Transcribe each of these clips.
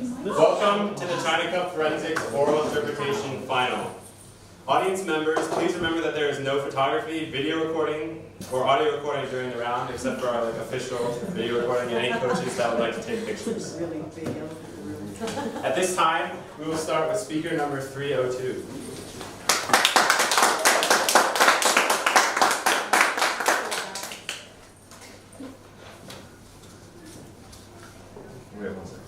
Welcome to the China Cup Forensics Oral Interpretation Final. Audience members, please remember that there is no photography, video recording, or audio recording during the round, except for our official video recording and any coaches that would like to take pictures. At this time, we will start with speaker number 302. Wait one second.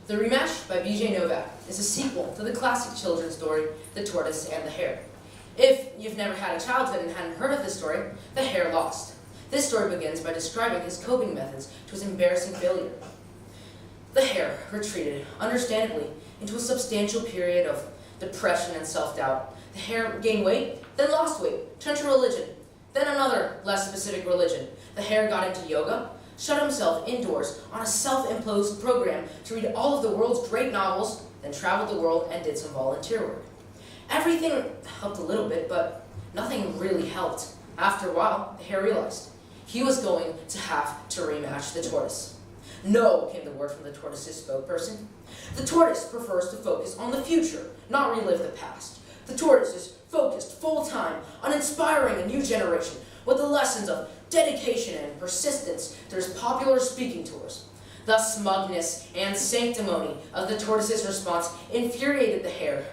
The Rematch by B.J. Novak is a sequel to the classic children's story, The Tortoise and the Hare. If you've never had a childhood and hadn't heard of this story, the hare lost. This story begins by describing his coping methods to his embarrassing failure. The hare retreated, understandably, into a substantial period of depression and self-doubt. The hare gained weight, then lost weight, turned to religion, then another, less specific religion. The hare got into yoga, shut himself indoors on a self-imposed program to read all of the world's great novels, then traveled the world and did some volunteer work. Everything helped a little bit, but nothing really helped. After a while, the hare realized he was going to have to rematch the tortoise. No, came the word from the tortoise's spokesperson. The tortoise prefers to focus on the future, not relive the past. The tortoise is focused full-time on inspiring a new generation with the lessons of dedication and persistence through his popular speaking tours. The smugness and sanctimony of the tortoise's response infuriated the hare.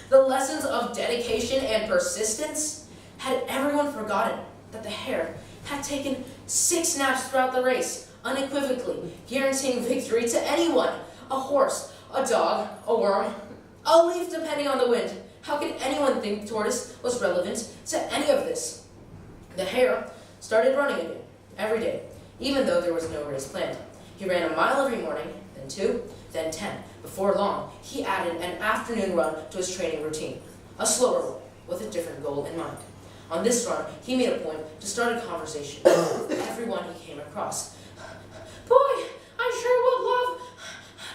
The lessons of dedication and persistence? Had everyone forgotten that the hare had taken 6 naps throughout the race, unequivocally guaranteeing victory to anyone? A horse, a dog, a worm, a leaf depending on the wind. How could anyone think the tortoise was relevant to any of this? The hare started running again, every day, even though there was no race planned. He ran a mile every morning, then 2, then 10. Before long, he added an afternoon run to his training routine, a slower one, with a different goal in mind. On this run, he made a point to start a conversation with everyone he came across. "Boy, I sure would love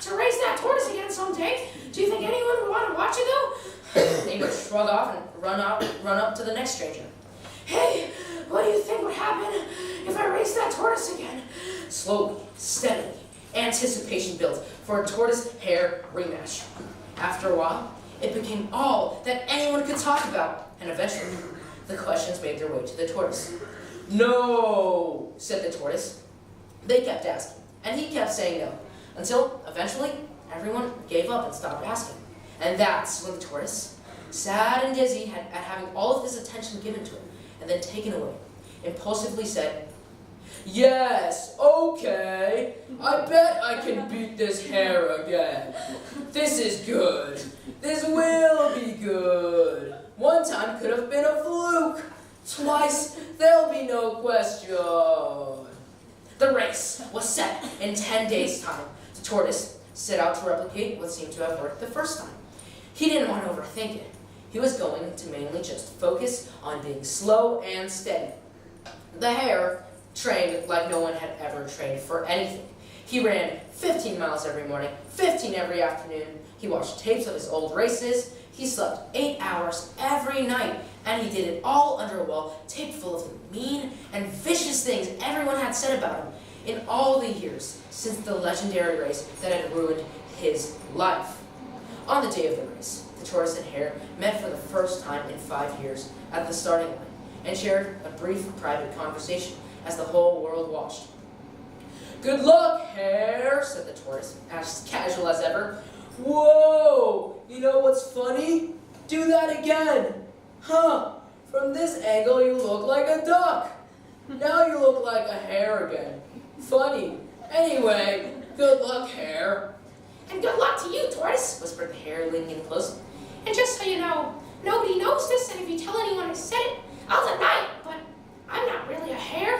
to race that tortoise again someday. Do you think anyone would want to watch it though?" They would shrug off and run up to the next stranger. "Hey, what do you think would happen if I raced that tortoise again?" Slowly, steadily, anticipation built for a tortoise-hare rematch. After a while, it became all that anyone could talk about, and eventually, the questions made their way to the tortoise. "No," said the tortoise. They kept asking, and he kept saying no, until eventually everyone gave up and stopped asking. And that's when the tortoise, sad and dizzy at having all of this attention given to him and then taken away, impulsively said, "Yes, okay, I bet I can beat this hare again. This is good. This will be good. One time could have been a fluke. Twice, there'll be no question." The race was set in 10 days' time. The tortoise set out to replicate what seemed to have worked the first time. He didn't want to overthink it. He was going to mainly just focus on being slow and steady. The hare trained like no one had ever trained for anything. He ran 15 miles every morning, 15 every afternoon. He watched tapes of his old races. He slept 8 hours every night, and he did it all under a wall taped full of the mean and vicious things everyone had said about him in all the years since the legendary race that had ruined his life. On the day of the race, the tortoise and hare met for the first time in 5 years at the starting line and shared a brief private conversation as the whole world watched. "Good luck, hare," said the tortoise, as casual as ever. "Whoa, you know what's funny? Do that again. Huh, from this angle you look like a duck. Now you look like a hare again. Funny. Anyway, good luck, hare." "And good luck to you, tortoise," whispered the hare, leaning in close. "And just so you know, nobody knows this, and if you tell anyone I said it, I'll deny it, but I'm not really a hare.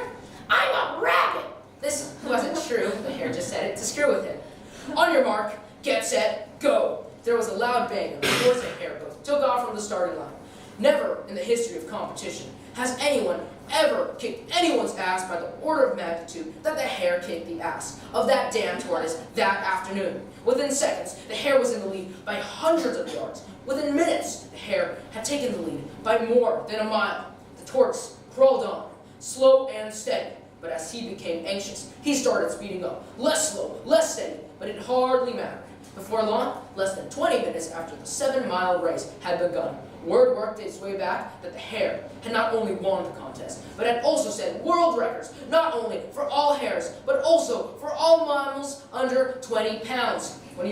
I'm a rabbit." This wasn't true. The hare just said it to screw with him. "On your mark, get set, go." There was a loud bang, and the horse and hare both took off from the starting line. Never in the history of competition has anyone ever kicked anyone's ass surpassed by the order of magnitude that the hare kicked the ass of that damn tortoise that afternoon. Within seconds, the hare was in the lead by hundreds of yards. Within minutes, the hare had taken the lead by more than a mile. The tortoise crawled on, slow and steady, but as he became anxious, he started speeding up, less slow, less steady, but it hardly mattered. Before long, less than 20 minutes after the 7-mile race had begun, word worked its way back that the hare had not only won the contest, but had also set world records, not only for all hares, but also for all mammals under 20 pounds. When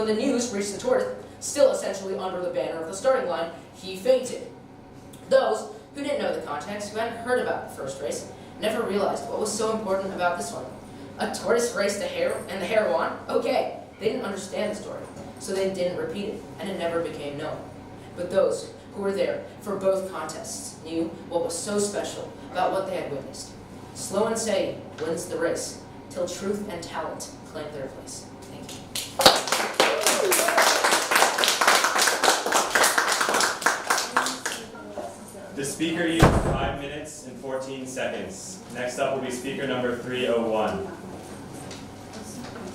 the news reached the tortoise, still essentially under the banner of the starting line, he fainted. Those who didn't know the context, who hadn't heard about the first race, never realized what was so important about this one. A tortoise raced a hare, and the hare won? Okay, they didn't understand the story, so they didn't repeat it, and it never became known. But those who were there for both contests knew what was so special about what they had witnessed. Slow and steady wins the race, till truth and talent claim their place. Thank you. The speaker used 5 minutes and 14 seconds. Next up will be speaker number 301.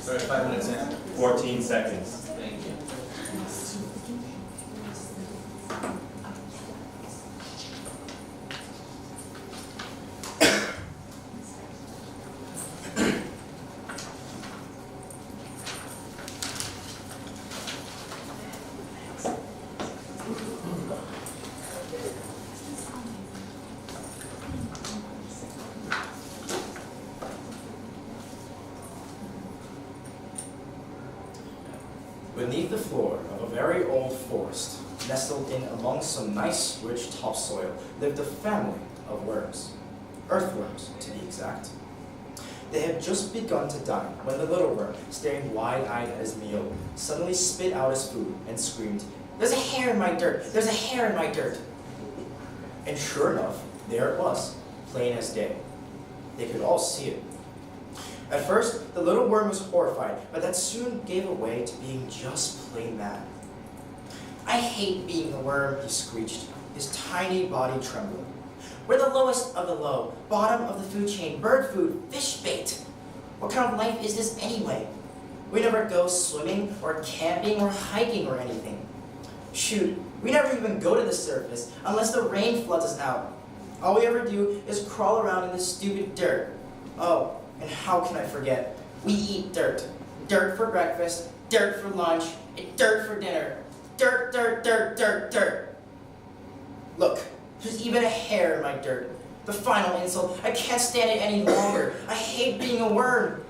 Sorry, 5 minutes in. 14 seconds. Thank you. Beneath the floor of a very old forest, nestled in among some nice, rich topsoil, lived a family of worms. Earthworms, to be exact. They had just begun to dine when the little worm, staring wide-eyed at his meal, suddenly spit out his food and screamed, "There's a hare in my dirt! There's a hare in my dirt!" And sure enough, there it was, plain as day. They could all see it. At first, the little worm was horrified, but that soon gave way to being just plain mad. "I hate being a worm," he screeched, his tiny body trembling. "We're the lowest of the low, bottom of the food chain, bird food, fish bait. What kind of life is this anyway? We never go swimming or camping or hiking or anything. Shoot, we never even go to the surface unless the rain floods us out. All we ever do is crawl around in this stupid dirt. Oh, and how can I forget? We eat dirt. Dirt for breakfast, dirt for lunch, and dirt for dinner. Dirt, dirt, dirt, dirt, dirt. Look, there's even a hare in my dirt. The final insult. I can't stand it any longer. I hate being a worm."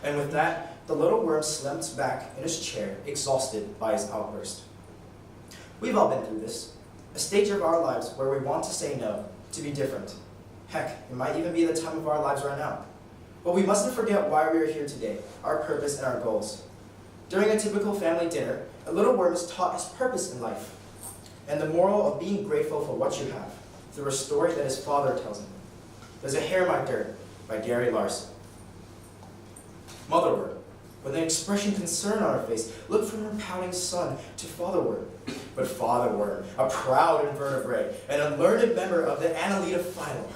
And with that, the little worm slumped back in his chair, exhausted by his outburst. We've all been through this. A stage of our lives where we want to say no, to be different. Heck, it might even be the time of our lives right now. But we mustn't forget why we are here today, our purpose and our goals. During a typical family dinner, a little worm is taught his purpose in life and the moral of being grateful for what you have through a story that his father tells him. There's a Hare in My Dirt by Gary Larson. Mother worm, with an expression concern on her face, looked from her pouting son to father worm. But father worm, a proud invertebrate and a learned member of the Annelida phylum,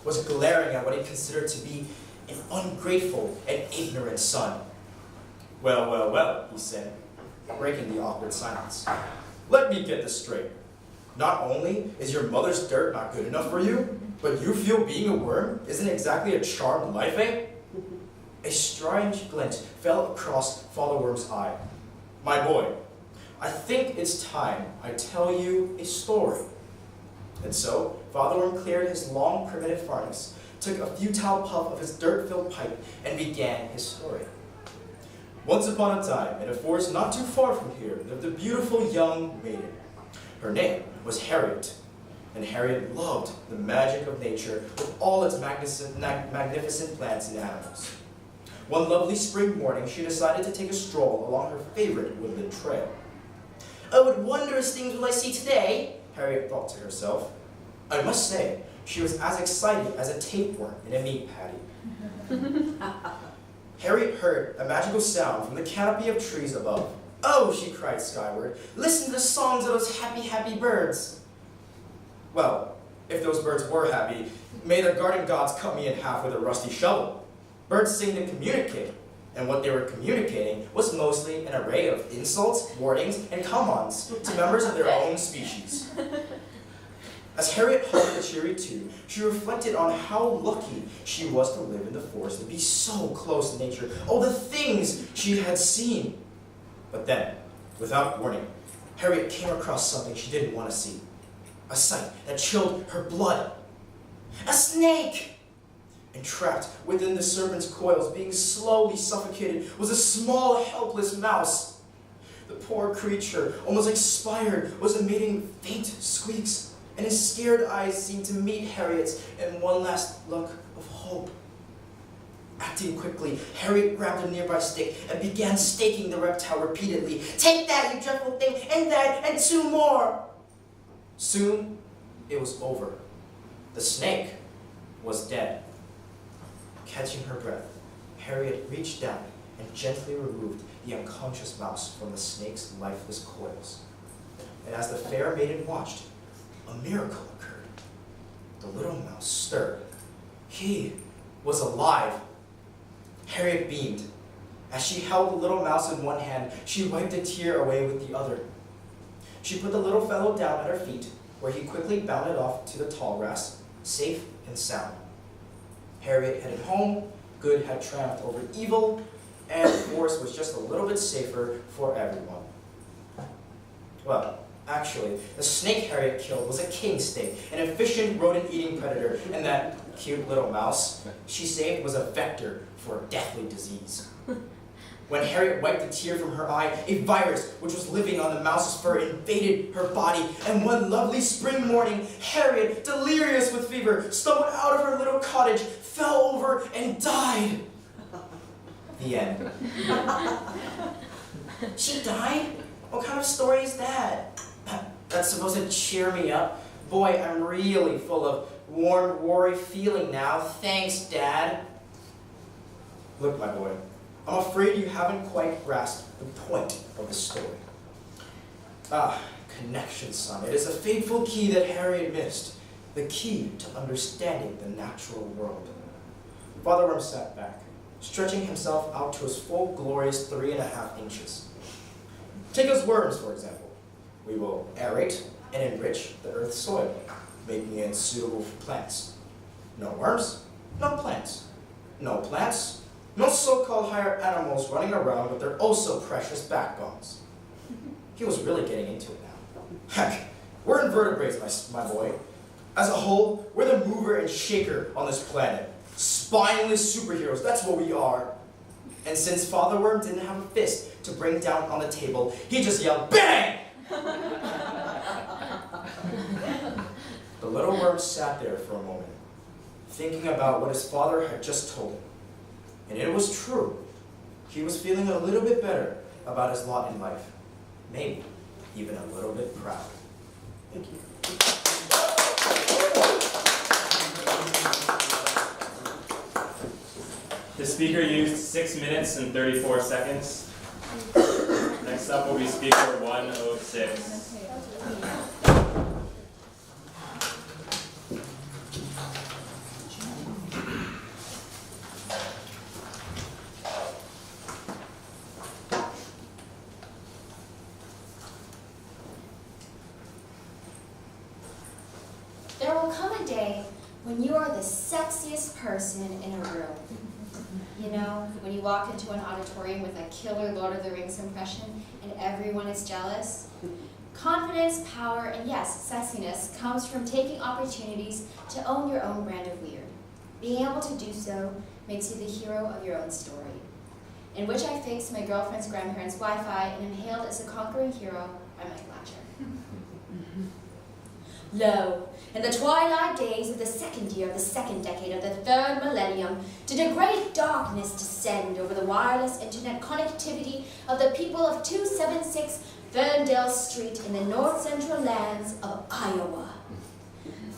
was glaring at what he considered to be an ungrateful and ignorant son. "Well, well, well," he said, breaking the awkward silence. "Let me get this straight. Not only is your mother's dirt not good enough for you, but you feel being a worm isn't exactly a charmed life, eh?" A strange glint fell across Father Worm's eye. "My boy, I think it's time I tell you a story." And so, Father Worm cleared his long, primitive pharynx, took a futile puff of his dirt-filled pipe, and began his story. "Once upon a time, in a forest not too far from here, lived a beautiful young maiden. Her name was Harriet, and Harriet loved the magic of nature with all its magnificent plants and animals. One lovely spring morning, she decided to take a stroll along her favorite woodland trail. 'Oh, what wondrous things will I see today?' Harriet thought to herself. I must say, she was as excited as a tapeworm in a meat patty. Harriet heard a magical sound from the canopy of trees above. 'Oh,' she cried skyward, 'listen to the songs of those happy, happy birds.' Well, if those birds were happy, may their garden gods cut me in half with a rusty shovel. Birds sing to communicate, and what they were communicating was mostly an array of insults, warnings, and come-ons to members of their own species. As Harriet hummed the cheery tune, she reflected on how lucky she was to live in the forest and be so close to nature. Oh, the things she had seen! But then, without warning, Harriet came across something she didn't want to see. A sight that chilled her blood. A snake! And trapped within the serpent's coils, being slowly suffocated, was a small, helpless mouse. The poor creature, almost expired, was emitting faint squeaks, and his scared eyes seemed to meet Harriet's in one last look of hope. Acting quickly, Harriet grabbed a nearby stick and began staking the reptile repeatedly. "Take that, you dreadful thing, and that, and 2 more!" Soon, it was over. The snake was dead. Catching her breath, Harriet reached down and gently removed the unconscious mouse from the snake's lifeless coils. And as the fair maiden watched, a miracle occurred. The little mouse stirred. He was alive. Harriet beamed. As she held the little mouse in one hand, she wiped a tear away with the other. She put the little fellow down at her feet, where he quickly bounded off to the tall grass, safe and sound. Harriet headed home, good had triumphed over evil, and the forest was just a little bit safer for everyone. Well, actually, the snake Harriet killed was a king snake, an efficient rodent-eating predator, and that cute little mouse she saved was a vector for a deathly disease. When Harriet wiped a tear from her eye, a virus which was living on the mouse's fur invaded her body, and one lovely spring morning, Harriet, delirious with fever, stumbled out of her little cottage, fell over, and died. The end. She died? What kind of story is that? That's supposed to cheer me up? Boy, I'm really full of warm, worry feeling now. Thanks, Dad. Look, my boy, I'm afraid you haven't quite grasped the point of the story. Connection, son. It is a fateful key that Harriet missed. The key to understanding the natural world. Father Worm sat back, stretching himself out to his full glorious 3.5 inches. Take us worms, for example. We will aerate and enrich the earth's soil, making it suitable for plants. No worms, no plants. No plants, no so-called higher animals running around with their oh-so-precious backbones. He was really getting into it now. Heck, we're invertebrates, my boy. As a whole, we're the mover and shaker on this planet. Spineless superheroes, that's what we are. And since Father Worm didn't have a fist to bring down on the table, he just yelled, "Bang!" The little worm sat there for a moment, thinking about what his father had just told him. And it was true. He was feeling a little bit better about his lot in life. Maybe even a little bit proud. Thank you. The speaker used 6 minutes and 34 seconds. Next up will be speaker 106. There will come a day when you are the sexiest person in a room. You know, when you walk into an auditorium with a killer Lord of the Rings impression and everyone is jealous. Confidence, power, and yes, sexiness comes from taking opportunities to own your own brand of weird. Being able to do so makes you the hero of your own story. In which I fixed my girlfriend's grandparents' Wi-Fi and am hailed as a conquering hero by Mike Latcher. Lo, in the twilight days of the second year of the second decade of the third millennium, did a great darkness descend over the wireless internet connectivity of the people of 276 Ferndale Street in the north central lands of Iowa.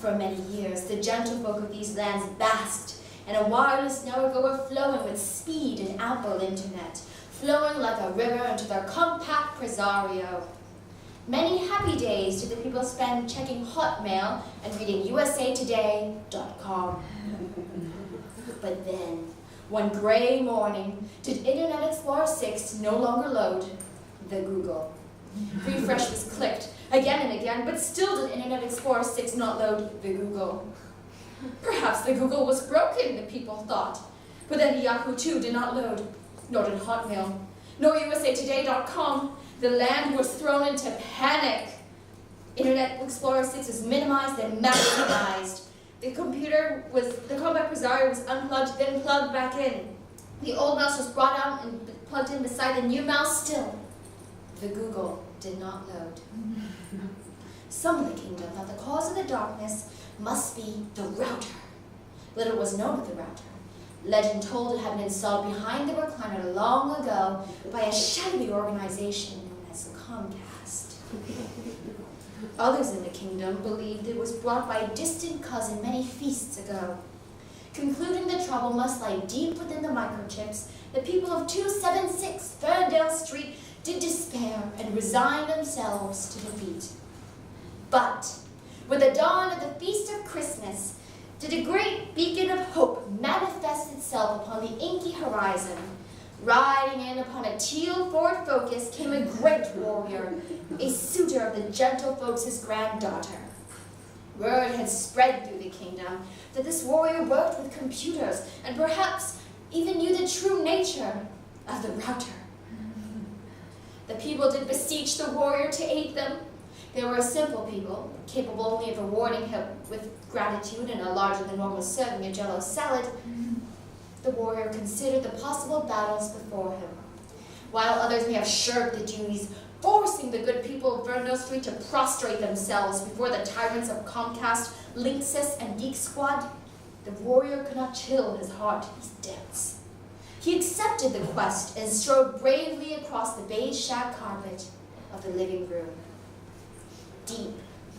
For many years, the gentlefolk of these lands basked in a wireless network overflowing with speed and ample internet, flowing like a river into their compact presario. Many happy days did the people spend checking Hotmail and reading usatoday.com. But then, one gray morning, did Internet Explorer 6 no longer load the Google. Refresh was clicked again and again, but still did Internet Explorer 6 not load the Google. Perhaps the Google was broken, the people thought. But then Yahoo 2 did not load, nor did Hotmail, nor usatoday.com. The land was thrown into panic. Internet Explorer 6 was minimized and maximized. The compact Presario was unplugged, then plugged back in. The old mouse was brought out and plugged in beside the new mouse still. The Google did not load. Some of the kingdom thought the cause of the darkness must be the router. Little was known of the router. Legend told it had been installed behind the recliner long ago by a shadowy organization known as Comcast. Others in the kingdom believed it was brought by a distant cousin many feasts ago. Concluding the trouble must lie deep within the microchips, the people of 276 Ferndale Street did despair and resign themselves to defeat. But with the dawn of the Feast of Christmas, did a great beacon of hope manifest itself upon the inky horizon. Riding in upon a teal Ford Focus came a great warrior, a suitor of the gentlefolks' granddaughter. Word had spread through the kingdom that this warrior worked with computers and perhaps even knew the true nature of the router. The people did beseech the warrior to aid them. They were a simple people, capable only of rewarding him with gratitude and a larger than normal serving of Jell-O salad. The warrior considered the possible battles before him. While others may have shirked the duties, forcing the good people of Ferndale Street to prostrate themselves before the tyrants of Comcast, Linksys, and Geek Squad, the warrior could not chill his heart to his depths. He accepted the quest and strode bravely across the beige shag carpet of the living room.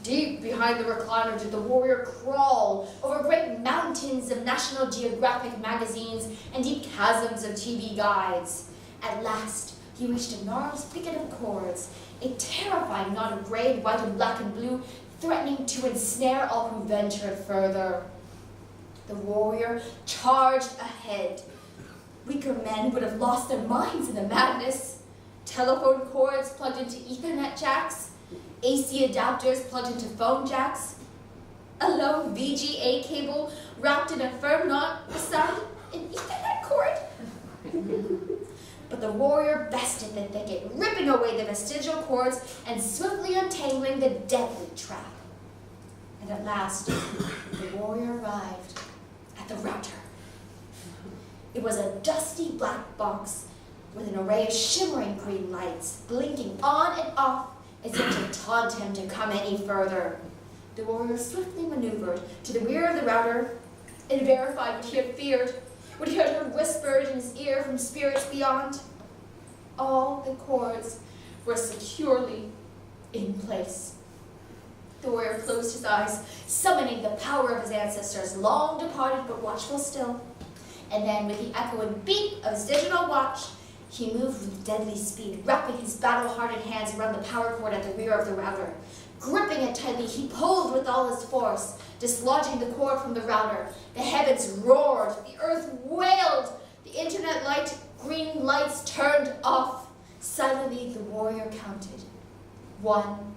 Deep behind the recliner did the warrior crawl over great mountains of National Geographic magazines and deep chasms of TV guides. At last, he reached a gnarled thicket of cords, a terrifying knot of gray, white, and black and blue, threatening to ensnare all who ventured further. The warrior charged ahead. Weaker men would have lost their minds in the madness. Telephone cords plugged into Ethernet jacks, AC adapters plugged into phone jacks, a lone VGA cable wrapped in a firm knot beside an Ethernet cord. But the warrior bested the thicket, ripping away the vestigial cords and swiftly untangling the deadly trap. And at last, the warrior arrived at the router. It was a dusty black box with an array of shimmering green lights blinking on and off as if to taunt him to come any further. The warrior swiftly maneuvered to the rear of the router and verified what he had feared, what he had heard whispered in his ear from spirits beyond. All the cords were securely in place. The warrior closed his eyes, summoning the power of his ancestors, long departed but watchful still. And then, with the echoing beat of his digital watch, he moved with deadly speed, wrapping his battle-hardened hands around the power cord at the rear of the router. Gripping it tightly, he pulled with all his force, dislodging the cord from the router. The heavens roared, the earth wailed, the internet light, green lights turned off. Silently, the warrior counted. 1,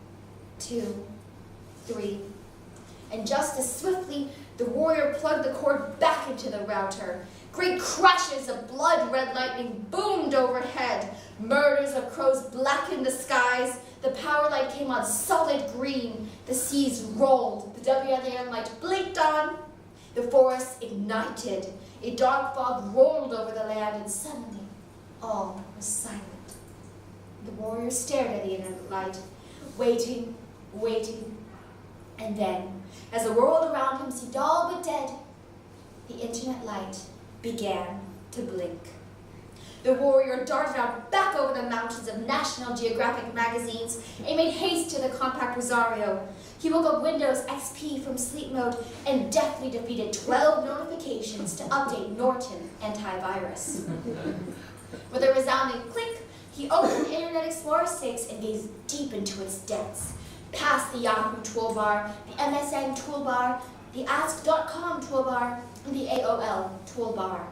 2, 3. And just as swiftly, the warrior plugged the cord back into the router. Great crashes of blood-red lightning boomed overhead. Murders of crows blackened the skies. The power light came on solid green. The seas rolled. The WLAN light blinked on. The forest ignited. A dark fog rolled over the land, and suddenly all was silent. The warrior stared at the internet light, waiting, and then, as the world around him seemed all but dead, the internet light began to blink. The warrior darted out back over the mountains of National Geographic magazines and made haste to the compact Presario. He woke up Windows XP from sleep mode and deftly defeated 12 notifications to update Norton antivirus. With a resounding click, He opened Internet Explorer 6 and gazed deep into its depths, past the Yahoo toolbar, the MSN toolbar, the Ask.com toolbar, and the AOL toolbar.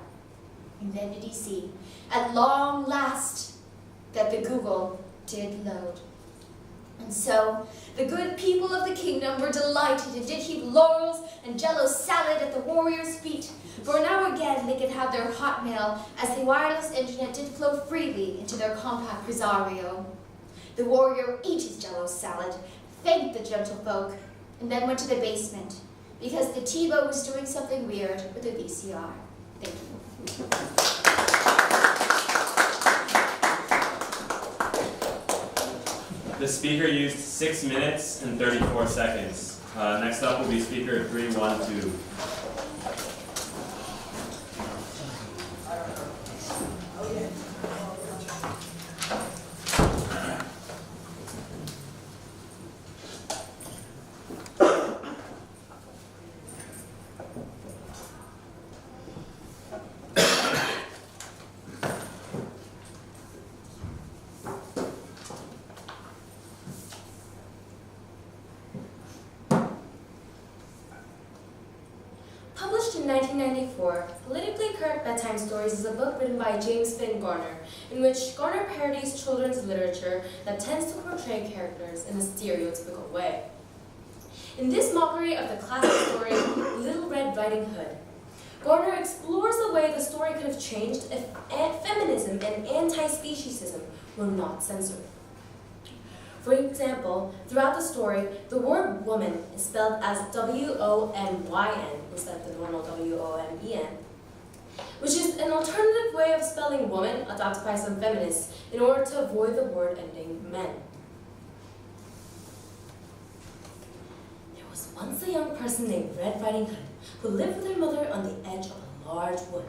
And then did he see, at long last, that the Google did load. And so, the good people of the kingdom were delighted and did heap laurels and jello salad at the warriors' feet, for now again they could have their hot mail as the wireless internet did flow freely into their compact Rosario. The warrior ate his jello salad, thanked the gentlefolk, and then went to the basement, because the TiVo was doing something weird with the VCR. Thank you. The speaker used 6 minutes and 34 seconds. Next up will be speaker 312. Published in 1994, Politically Correct Bedtime Stories is a book written by James Finn Garner, in which Garner parodies children's literature that tends to portray characters in a stereotypical way. In this mockery of the classic story, Little Red Riding Hood, Garner explores the way the story could have changed if feminism and anti-speciesism were not censored. For example, throughout the story, the word woman is spelled as W-O-M-Y-N instead of the normal W-O-M-E-N, which is an alternative way of spelling woman adopted by some feminists in order to avoid the word ending men. There was once a young person named Red Riding Hood who lived with her mother on the edge of a large wood.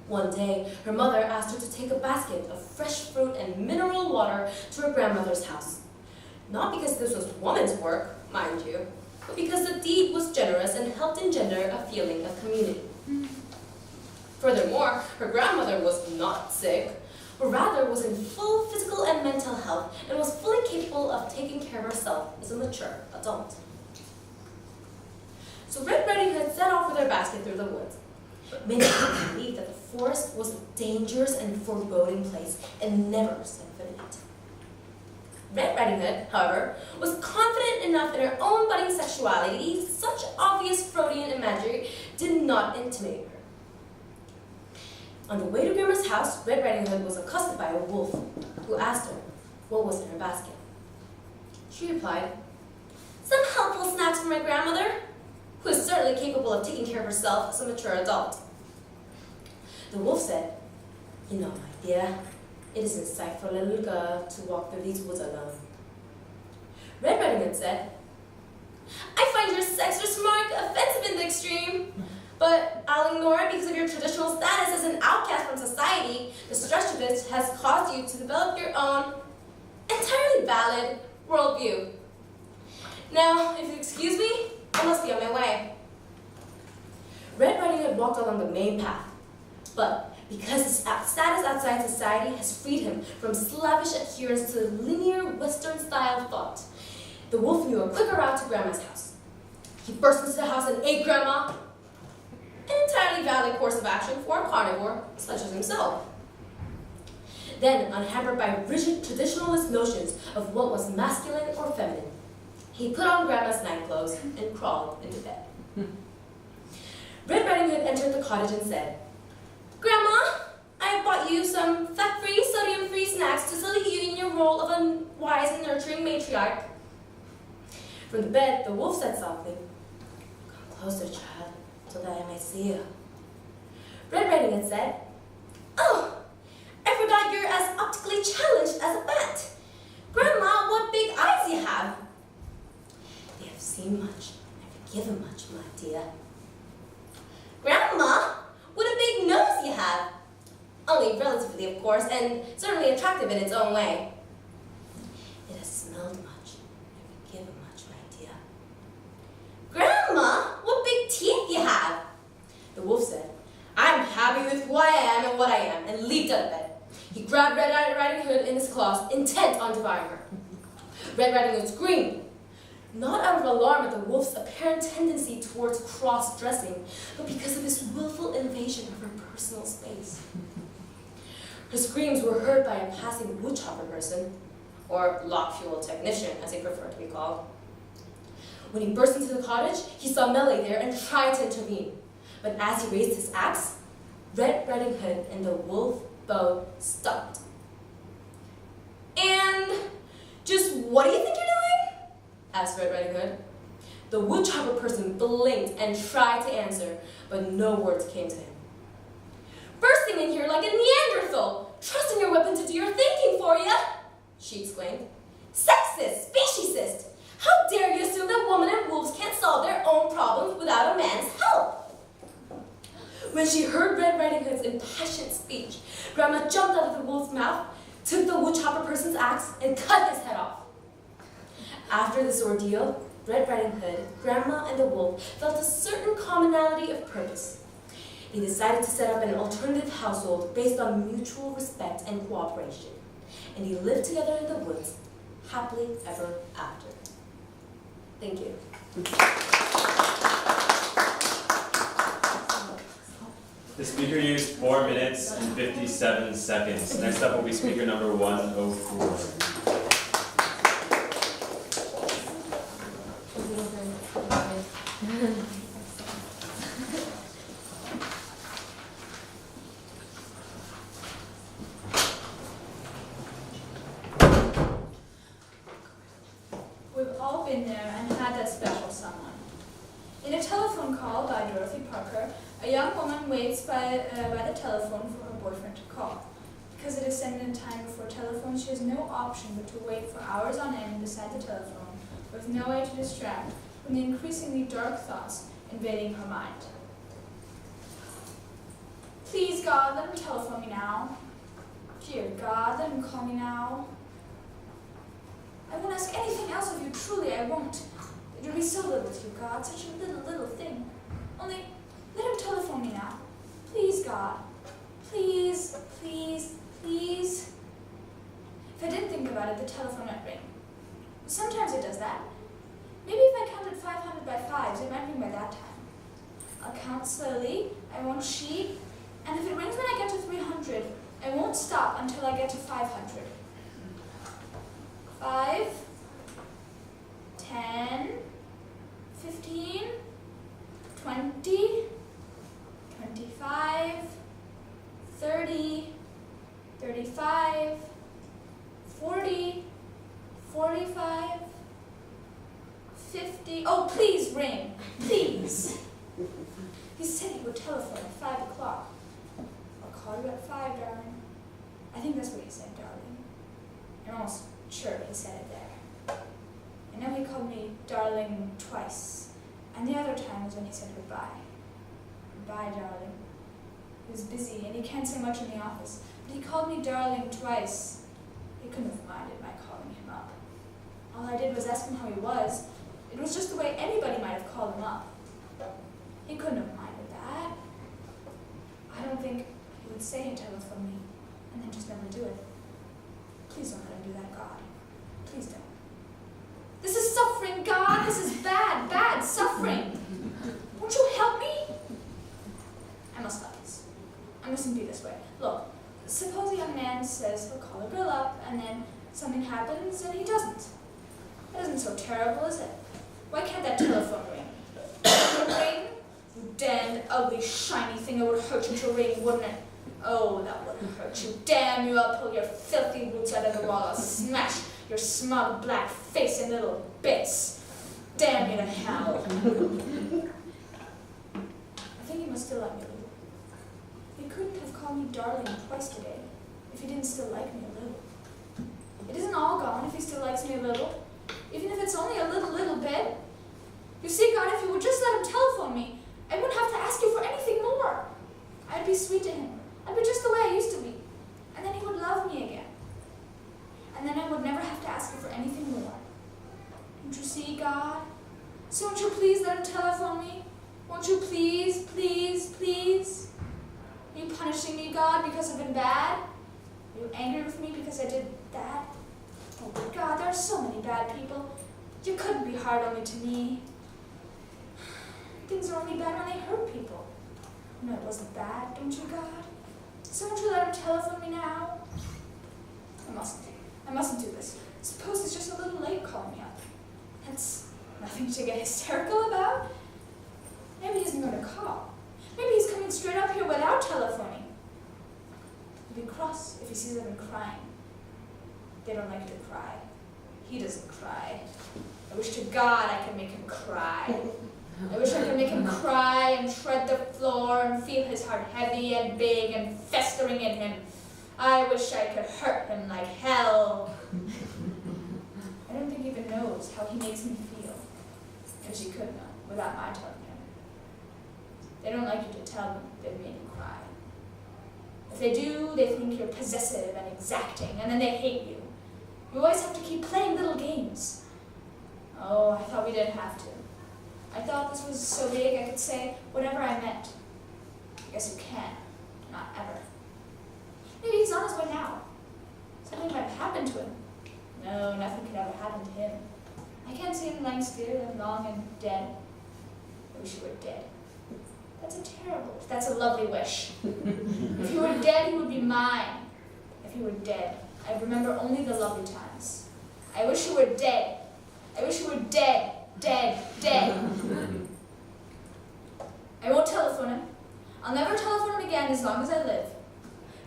One day, her mother asked her to take a basket of fresh fruit and mineral water to her grandmother's house. Not because this was woman's work, mind you, but because the deed was generous and helped engender a feeling of community. Furthermore, her grandmother was not sick, but rather was in full physical and mental health and was fully capable of taking care of herself as a mature adult. So Red Riding Hood set off with her basket through the woods. Many people believed that the forest was a dangerous and foreboding place and never set foot in it. Red Riding Hood, however, was confident enough in her own budding sexuality, such obvious Freudian imagery did not intimidate her. On the way to Grandma's house, Red Riding Hood was accosted by a wolf, who asked her what was in her basket. She replied, "Some helpful snacks for my grandmother, who is certainly capable of taking care of herself as a mature adult." The wolf said, "You know, my dear, it isn't safe for a little girl to walk through these woods alone." Red Riding Hood said, "I find your sexist remark offensive in the extreme, but I'll ignore it because of your traditional status as an outcast from society. The stress of this has caused you to develop your own, entirely valid, worldview. Now, if you excuse me, I must be on my way." Red Riding Hood walked along the main path, but because his status outside society has freed him from slavish adherence to linear Western-style thought, the wolf knew a quicker route to Grandma's house. He burst into the house and ate Grandma, an entirely valid course of action for a carnivore such as himself. Then, unhampered by rigid traditionalist notions of what was masculine or feminine, he put on Grandma's night clothes and crawled into bed. Red Riding Hood entered the cottage and said, "Grandma, I have bought you some fat-free, sodium-free snacks to salute you in your role of a wise and nurturing matriarch." From the bed, the wolf said softly, "Come closer, child, so that I may see you." Red Riding Hood said, "Oh, I forgot you're as optically challenged as a bat. Grandma, what big eyes you have!" "They have seen much and forgiven much, my dear." "Grandma, what a big nose you have!" "Only relatively, of course, and certainly attractive in its own way." "It has smelled much and forgiven much, my dear." "Grandma, what big teeth you have!" The wolf said, "I'm happy with who I am and what I am," and leaped out of bed. He grabbed Red Riding Hood in his claws, intent on devouring her. Red Riding Hood screamed, not out of alarm at the wolf's apparent tendency towards cross-dressing, but because of his willful invasion of her personal space. Her screams were heard by a passing woodchopper person, or lock fuel technician, as he preferred to be called. When he burst into the cottage, he saw Melee there and tried to intervene. But as he raised his axe, Red Riding Hood and the wolf both stopped. And just what do you think you're doing? Asked Red Riding Hood. The woodchopper person blinked and tried to answer, but no words came to him. Bursting in here like a Neanderthal, trusting your weapon to do your thinking for you, she exclaimed. Sexist, speciesist! How dare you assume that women and wolves can't solve their own problems without a man's help? When she heard Red Riding Hood's impassioned speech, Grandma jumped out of the wolf's mouth, took the woodchopper person's axe, and cut his head off. After this ordeal, Red Riding Hood, Grandma, and the wolf felt a certain commonality of purpose. They decided to set up an alternative household based on mutual respect and cooperation, and they lived together in the woods, happily ever after. Thank you. The speaker used 4 minutes and 57 seconds. Next up will be speaker number 104. We've all been there and had that special someone. In a telephone call by Dorothy Parker, a young woman waits by the telephone for her boyfriend to call. Because it is sent in time before telephone, she has no option but to wait for hours on end beside the telephone, with no way to distract from the increasingly dark thoughts invading her mind. Please, God, let him telephone me now. Dear God, let him call me now. I won't ask anything else of you, truly I won't. It would be so little to you, God, such a little thing. Only, let him telephone me now. Please, God. Please, please, please. If I didn't think about it, the telephone might ring. Sometimes it does that. Maybe if I counted 500 by 5s, it might ring by that time. I'll count slowly, I won't cheat, and if it rings when I get to 300, I won't stop until I get to 500. 5, 10, 15, 20, 25, 30, 35, 40, 45, 50. Oh, please ring, please. He said he would telephone at 5 o'clock. I'll call you at 5, darling. I think that's what he said, darling. I'm almost sure he said it there. I know he called me darling twice, and the other time was when he said goodbye. Goodbye, darling. He was busy, and he can't say much in the office, but he called me darling twice. He couldn't have minded my calling him up. All I did was ask him how he was. It was just the way anybody might have called him up. He couldn't have minded that. I don't think he would say he'd telephone me, and then just never do it. Please don't let him do that, God. Please don't. This is suffering, God. This is bad, bad suffering. Won't you help me? I must stop this. I mustn't be this way. Look, suppose a young man says he'll call a girl up, and then something happens, and he doesn't. That isn't so terrible, is it? Why can't that telephone ring? Would it ring? You damned, ugly, shiny thing. It would hurt you to ring, wouldn't it? Oh, that wouldn't hurt you. Damn you, I'll pull your filthy roots out of the wall. I'll smash your smug black face in little bits. Damn you to hell. I think he must still like me a little. He couldn't have called me darling twice today if he didn't still like me a little. It isn't all gone if he still likes me a little, even if it's only a little bit. You see, God, if you would just let him telephone me, I wouldn't have to ask you for anything more. I'd be sweet to him. I'd be just the way I used to be. And then he would love me again. And then I would never have to ask you for anything more. Don't you see, God? So won't you please let him telephone me? Won't you please, please, please? Are you punishing me, God, because I've been bad? Are you angry with me because I did that? Oh my God, there are so many bad people. You couldn't be hard only to me. Things are only bad when they hurt people. No, it wasn't bad, don't you, God? So won't you let him telephone me now? I mustn't do this. Suppose he's just a little late calling me up. That's nothing to get hysterical about. Maybe he isn't going to call. Maybe he's coming straight up here without telephoning. He'll be cross if he sees I've been crying. They don't like you to cry. He doesn't cry. I wish to God I could make him cry. I wish I could make him cry and tread the floor and feel his heart heavy and big and festering in him. I wish I could hurt him like hell. I don't think he even knows how he makes me feel. But he could know without my telling him. They don't like you to tell them they've made you cry. If they do, they think you're possessive and exacting, and then they hate you. You always have to keep playing little games. Oh, I thought we didn't have to. I thought this was so big I could say whatever I meant. I guess you can, not ever. Maybe he's on his way now. Something might have happened to him. No, nothing could ever happen to him. I can't see him lying still and long and dead. I wish he were dead. That's a lovely wish. If he were dead, he would be mine. If he were dead, I'd remember only the lovely times. I wish he were dead. I wish he were dead, dead, dead. I won't telephone him. I'll never telephone him again as long as I live.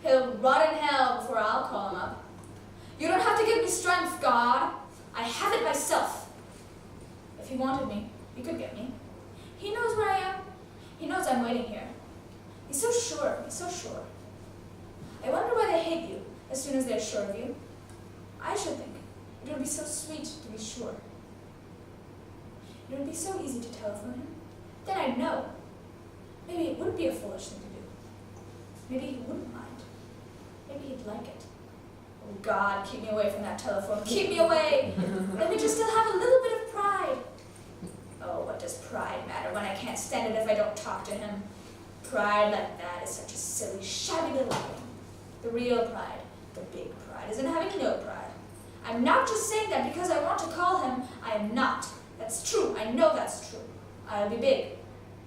He'll rot in hell before I'll call him up. You don't have to give me strength, God. I have it myself. If he wanted me, he could get me. He knows where I am. He knows I'm waiting here. He's so sure. He's so sure. I wonder why they hate you as soon as they're sure of you. I should think it would be so sweet to be sure. It would be so easy to telephone him. Then I'd know. Maybe it wouldn't be a foolish thing to do. Maybe he wouldn't mind. Maybe he'd like it. Oh God, keep me away from that telephone. Keep me away! Let me just still have a little bit of pride. Oh, what does pride matter when I can't stand it if I don't talk to him? Pride like that is such a silly, shabby little thing. The real pride, the big pride, is in having no pride. I'm not just saying that because I want to call him. I am not. That's true. I know that's true. I'll be big.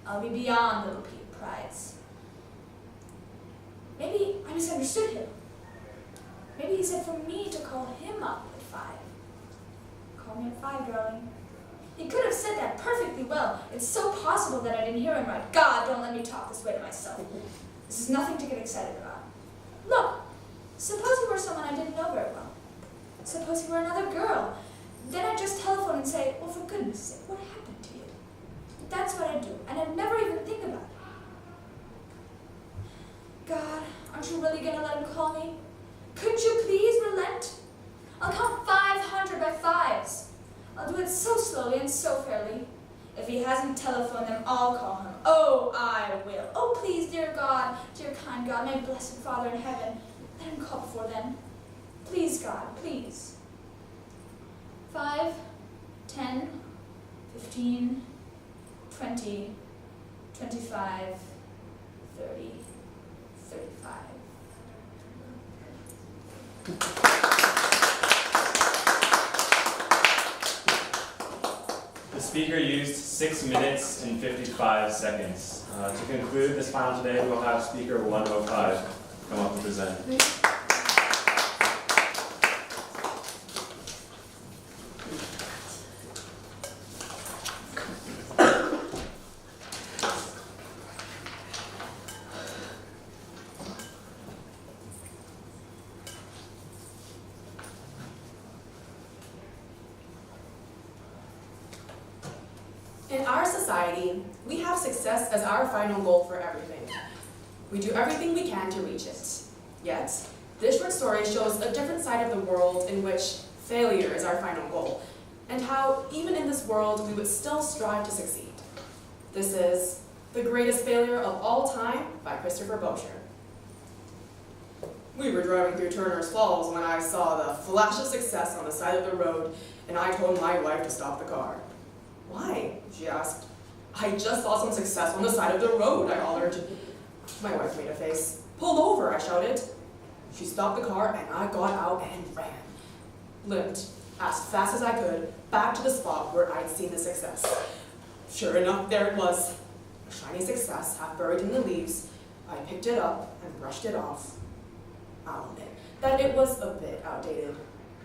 I'll be beyond little prides. Maybe I misunderstood him. Maybe he said for me to call him up at 5. Call me at 5, darling. He could have said that perfectly well. It's so possible that I didn't hear him right. God, don't let me talk this way to myself. This is nothing to get excited about. Look, suppose he were someone I didn't know very well. Suppose he were another girl. Then I'd just telephone and say, well, for goodness sake, what happened to you? That's what I'd do, and I'd never even think about it. God, aren't you really going to let him call me? Couldn't you please relent? I'll count 500 by 5s. I'll do it so slowly and so fairly. If he hasn't telephoned them, I'll call him. Oh, I will. Oh, please, dear God, dear kind God, my blessed Father in heaven, let him call before then. Please, God, please. 5, 10, 15, 20, 25, 30, 35. The speaker used 6 minutes and 55 seconds. To conclude this panel today, we'll have speaker 105 come up and present. In our society, we have success as our final goal for everything. We do everything we can to reach it. Yet, this short story shows a different side of the world in which failure is our final goal, and how, even in this world, we would still strive to succeed. This is The Greatest Failure of All Time by Christopher Bosher. We were driving through Turner's Falls when I saw the flash of success on the side of the road, and I told my wife to stop the car. Why? She asked. I just saw some success on the side of the road, I hollered. My wife made a face. Pull over, I shouted. She stopped the car and I got out and ran. Limped, as fast as I could, back to the spot where I'd seen the success. Sure enough, there it was. A shiny success, half buried in the leaves. I picked it up and brushed it off. I'll admit that it was a bit outdated.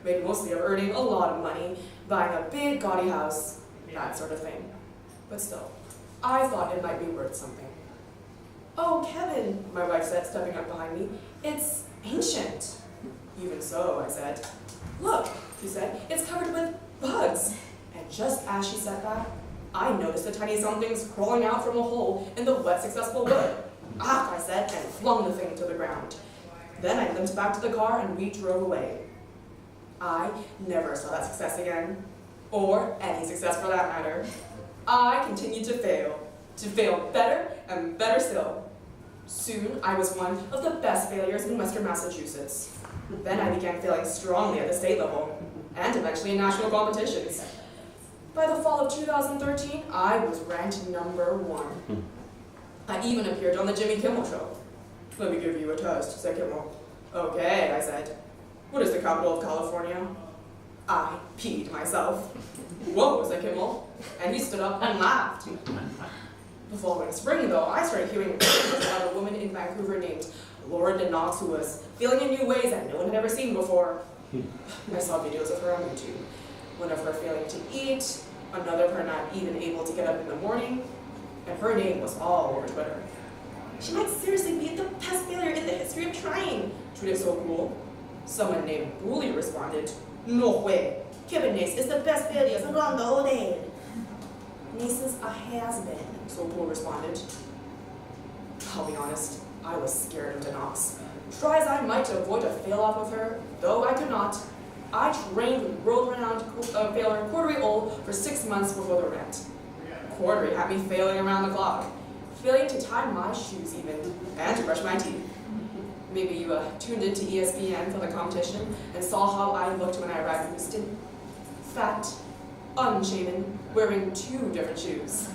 Made mostly of earning a lot of money, buying a big gaudy house, that sort of thing. But still, I thought it might be worth something. "Oh, Kevin," my wife said, stepping up behind me, "it's ancient." "Even so," I said. "Look," she said, "it's covered with bugs." And just as she said that, I noticed the tiny somethings crawling out from a hole in the wet, successful wood. "Ah," I said, and flung the thing to the ground. Then I limped back to the car and we drove away. I never saw that success again, or any success for that matter. I continued to fail better and better still. Soon I was one of the best failures in Western Massachusetts. Then I began failing strongly at the state level, and eventually in national competitions. By the fall of 2013, I was ranked #1. I even appeared on the Jimmy Kimmel Show. "Let me give you a toast," said Kimmel. "Okay," I said. "What is the capital of California?" I peed myself. "Whoa," said Kimmel, and he stood up and laughed. The following spring, though, I started hearing about a woman in Vancouver named Laura DeNox who was feeling in new ways that no one had ever seen before. I saw videos of her on YouTube. One of her failing to eat, another of her not even able to get up in the morning, and her name was all over Twitter. "She might seriously be the best failure in the history of trying," tweeted So Cool. Someone named Bully responded, "No way, Kevin Nace is the best failure around the whole day." "Nace is a has-been," So Cool responded. I'll be honest, I was scared of DeNox. Try as I might to avoid a fail-off with her, though I could not. I trained with world-renowned failure Cordery Old for 6 months before the rent. Cordery had me failing around the clock, failing to tie my shoes even, and to brush my teeth. Maybe you tuned into ESPN for the competition and saw how I looked when I arrived in Houston. Fat, unshaven, wearing 2 different shoes.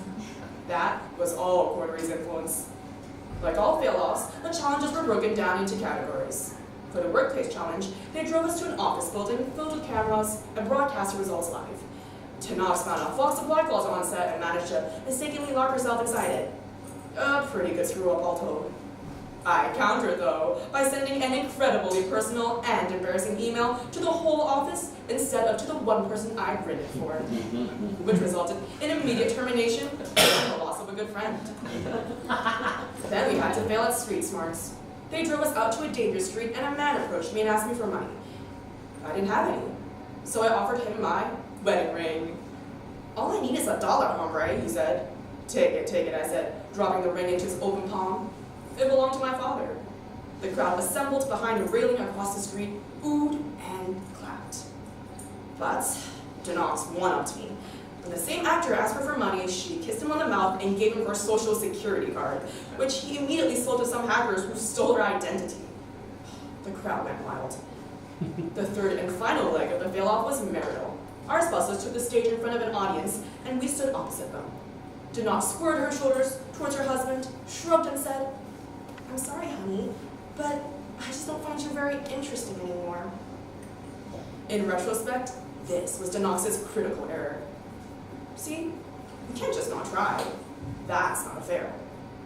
That was all Cordery's influence. Like all fail-offs, the challenges were broken down into categories. For the workplace challenge, they drove us to an office building filled with cameras and broadcast the results live. DeNox found a Fox supply closet on set and managed to mistakenly lock herself inside it. A pretty good screw-up all told. I countered, though, by sending an incredibly personal and embarrassing email to the whole office instead of to the one person I'd written it for, which resulted in immediate termination and the loss of a good friend. Then we had to fail at street smarts. They drove us out to a dangerous street and a man approached me and asked me for money. I didn't have any, so I offered him my wedding ring. "All I need is $1, hombre," he said. Take it, I said, dropping the ring into his open palm. It belonged to my father. The crowd assembled behind a railing across the street, oohed and clapped. But DeNox one-upped me. When the same actor asked her for money, she kissed him on the mouth and gave him her social security card, which he immediately sold to some hackers who stole her identity. The crowd went wild. The third and final leg of the fail-off was marital. Our spouses took the stage in front of an audience, and we stood opposite them. DeNox squared her shoulders towards her husband, shrugged and said, "I'm sorry, honey, but I just don't find you very interesting anymore." In retrospect, this was DeNox's critical error. See, you can't just not try. That's not fair.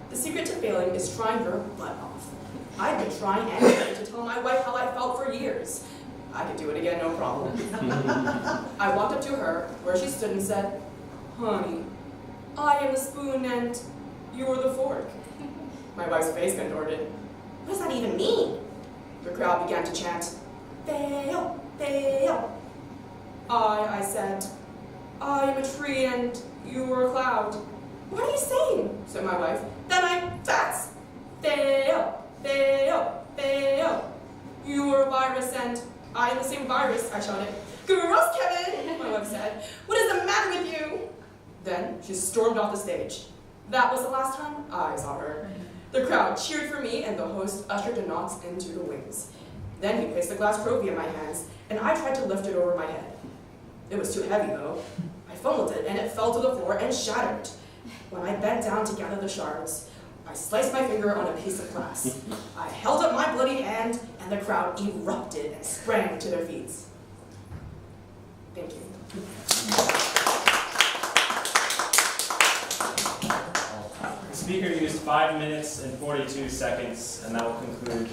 The secret to failing is trying your butt off. I've been trying and trying to tell my wife how I felt for years. I could do it again, no problem. I walked up to her, where she stood and said, "Honey, I am the spoon and you're the fork." My wife's face contorted. "What does that even mean?" The crowd began to chant, "Fail, fail." I said, "I am a tree and you are a cloud." "What are you saying?" said my wife. "Then I'm fats. Fail, fail, fail. You are a virus and I am the same virus," I shouted. "Gross, Kevin," my wife said. "What is the matter with you?" Then she stormed off the stage. That was the last time I saw her. The crowd cheered for me and the host ushered DeNox into the wings. Then he placed a glass trophy in my hands and I tried to lift it over my head. It was too heavy though. I fumbled it and it fell to the floor and shattered. When I bent down to gather the shards, I sliced my finger on a piece of glass. I held up my bloody hand, and the crowd erupted and sprang to their feet. Thank you. The speaker used 5 minutes and 42 seconds, and that will conclude